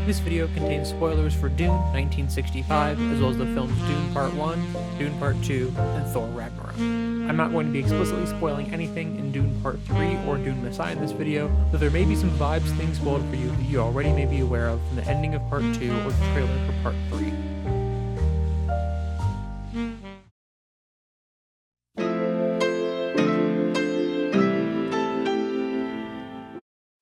This video contains spoilers for Dune 1965, as well as the films Dune Part 1, Dune Part 2, and Thor Ragnarok. I'm not going to be explicitly spoiling anything in Dune Part 3 or Dune Messiah in this video, though there may be some vibes things spoiled for you that you already may be aware of from the ending of Part 2 or the trailer for Part 3.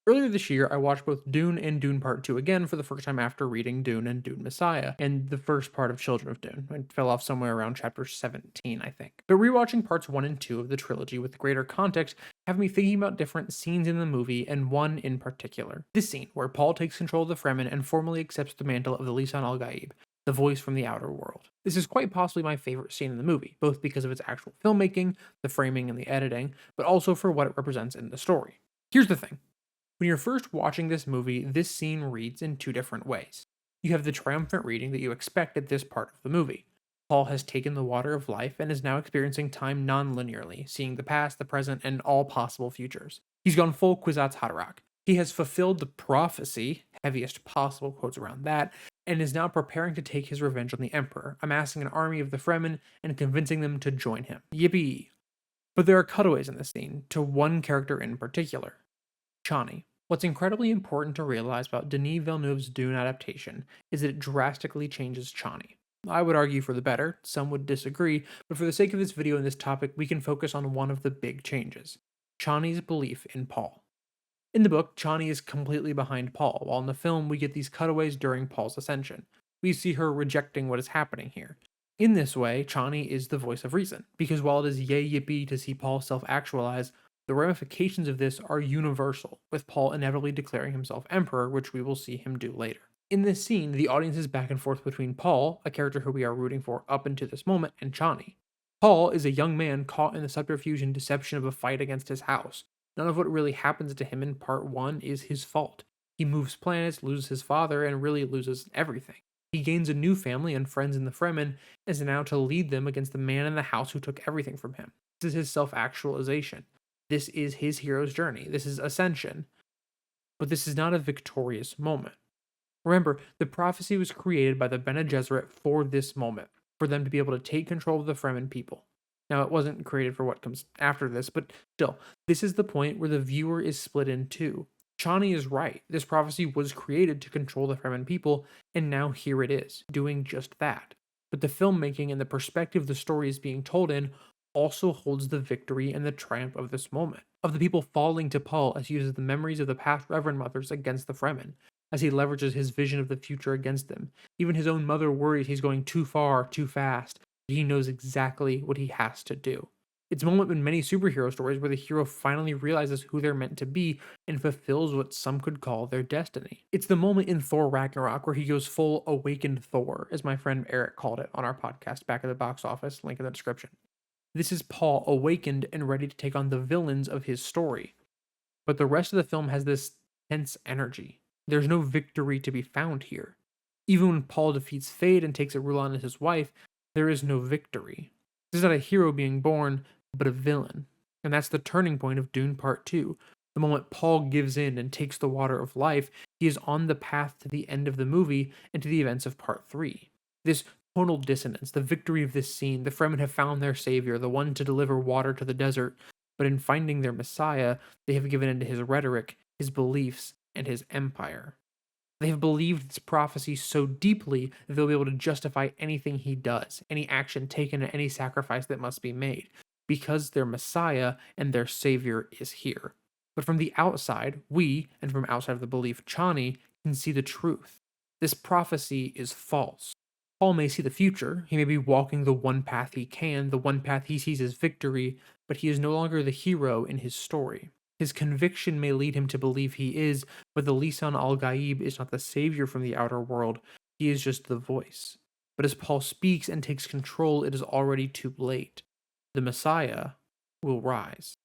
Earlier this year, I watched both Dune and Dune Part 2 again for the first time after reading Dune and Dune Messiah, and the first part of Children of Dune. I fell off somewhere around chapter 17, I think. But rewatching parts 1 and 2 of the trilogy with greater context have me thinking about different scenes in the movie, and one in particular. This scene, where Paul takes control of the Fremen and formally accepts the mantle of the Lisan al-Gaib, the voice from the outer world. This is quite possibly my favorite scene in the movie, both because of its actual filmmaking, the framing, and the editing, but also for what it represents in the story. Here's the thing. When you're first watching this movie, this scene reads in two different ways. You have the triumphant reading that you expect at this part of the movie. Paul has taken the water of life and is now experiencing time non-linearly, seeing the past, the present, and all possible futures. He's gone full Kwisatz Haderach. He has fulfilled the prophecy, heaviest possible quotes around that, and is now preparing to take his revenge on the Emperor, amassing an army of the Fremen and convincing them to join him. Yippee! But there are cutaways in this scene, to one character in particular. Chani. What's incredibly important to realize about Denis Villeneuve's Dune adaptation is that it drastically changes Chani. I would argue for the better, some would disagree, but for the sake of this video and this topic, we can focus on one of the big changes. Chani's belief in Paul. In the book, Chani is completely behind Paul, while in the film we get these cutaways during Paul's ascension. We see her rejecting what is happening here. In this way, Chani is the voice of reason, because while it is yay yippee to see Paul self-actualize, the ramifications of this are universal, with Paul inevitably declaring himself emperor, which we will see him do later. In this scene, the audience is back and forth between Paul, a character who we are rooting for up until this moment, and Chani. Paul is a young man caught in the subterfuge and deception of a fight against his house. None of what really happens to him in Part 1 is his fault. He moves planets, loses his father, and really loses everything. He gains a new family and friends in the Fremen, and is now to lead them against the man in the house who took everything from him. This is his self-actualization. This is his hero's journey. This is ascension. But this is not a victorious moment. Remember, the prophecy was created by the Bene Gesserit for this moment, for them to be able to take control of the Fremen people. Now, it wasn't created for what comes after this, but still, this is the point where the viewer is split in two. Chani is right. This prophecy was created to control the Fremen people, and now here it is, doing just that. But the filmmaking and the perspective the story is being told in also holds the victory and the triumph of this moment, of the people falling to Paul as he uses the memories of the past Reverend Mothers against the Fremen, as he leverages his vision of the future against them. Even his own mother worries he's going too far, too fast, but he knows exactly what he has to do. It's a moment in many superhero stories where the hero finally realizes who they're meant to be and fulfills what some could call their destiny. It's the moment in Thor Ragnarok where he goes full awakened Thor, as my friend Eric called it on our podcast Back at the Box Office, link in the description. This is Paul awakened and ready to take on the villains of his story. But the rest of the film has this tense energy. There's no victory to be found here. Even when Paul defeats Fade and takes Rulon as his wife, there is no victory. This is not a hero being born, but a villain. And that's the turning point of Dune Part 2. The moment Paul gives in and takes the water of life, he is on the path to the end of the movie and to the events of Part 3. This tonal dissonance, the victory of this scene, the Fremen have found their savior, the one to deliver water to the desert, but in finding their Messiah, they have given in to his rhetoric, his beliefs, and his empire. They have believed this prophecy so deeply that they'll be able to justify anything he does, any action taken, and any sacrifice that must be made, because their Messiah and their savior is here. But from the outside, we, and from outside of the belief Chani, can see the truth. This prophecy is false. Paul may see the future, he may be walking the one path he can, the one path he sees as victory, but he is no longer the hero in his story. His conviction may lead him to believe he is, but the Lisan al-Gaib is not the savior from the outer world, he is just the voice. But as Paul speaks and takes control, it is already too late. The Messiah will rise.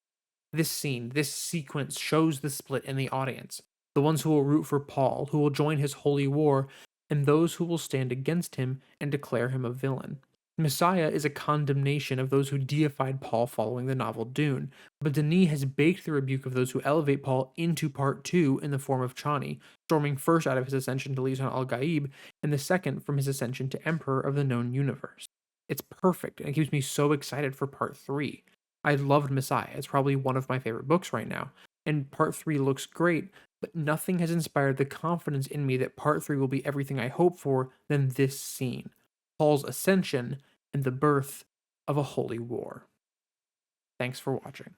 This scene, this sequence shows the split in the audience. The ones who will root for Paul, who will join his holy war, and those who will stand against him and declare him a villain. Messiah is a condemnation of those who deified Paul following the novel Dune, but Denis has baked the rebuke of those who elevate Paul into part 2 in the form of Chani, storming first out of his ascension to Lisan al-Gaib, and the second from his ascension to Emperor of the known universe. It's perfect, and it keeps me so excited for part 3. I loved Messiah, it's probably one of my favorite books right now, and part 3 looks great, but nothing has inspired the confidence in me that part 3 will be everything I hope for than this scene. Paul's ascension and the birth of a holy war. Thanks for watching.